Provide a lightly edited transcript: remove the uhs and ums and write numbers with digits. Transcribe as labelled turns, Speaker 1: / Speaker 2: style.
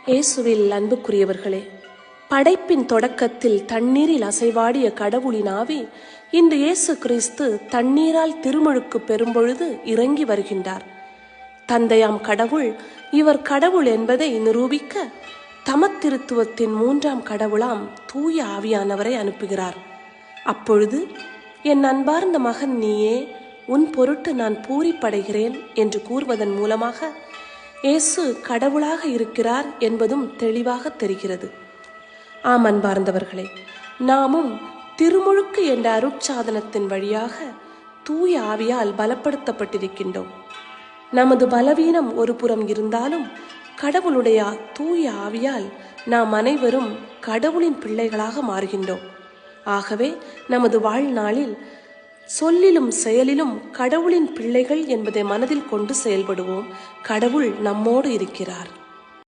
Speaker 1: இயேசுவில் அன்புக்குரியவர்களே, படைப்பின் தொடக்கத்தில் தண்ணீரில் அசைவாடிய கடவுளின் ஆவி இன்று இயேசு கிறிஸ்து தண்ணீரால் திருமுழுக்கு பெறும்பொழுது இறங்கி வருகின்றார். தந்தையாம் கடவுள் இவர் கடவுள் என்பதை நிரூபிக்க தமத்திருத்துவத்தின் 3ஆம் கடவுளாம் தூய ஆவியானவரை அனுப்புகிறார். அப்பொழுது, என் அன்பார்ந்த மகன் நீயே, உன் பொருட்டு நான் பூரிப்படைகிறேன் என்று கூறுவதன் மூலமாக இயேசு கடவுளாக இருக்கிறார் என்பதும் தெளிவாக தெரிகிறது. ஆம் அன்பார்ந்தவர்களே, நாமும் திருமுழுக்கு என்ற அருட்சாதனத்தின் வழியாக தூய ஆவியால் பலப்படுத்தப்பட்டிருக்கின்றோம். நமது பலவீனம் ஒரு புறம் இருந்தாலும் கடவுளுடைய தூய ஆவியால் நாம் அனைவரும் கடவுளின் பிள்ளைகளாக மாறுகின்றோம். ஆகவே நமது வாழ்நாளில் சொல்லிலும் செயலிலும் கடவுளின் பிள்ளைகள் என்பதை மனதில் கொண்டு செயல்படுவோம். கடவுள் நம்மோடு இருக்கிறார்.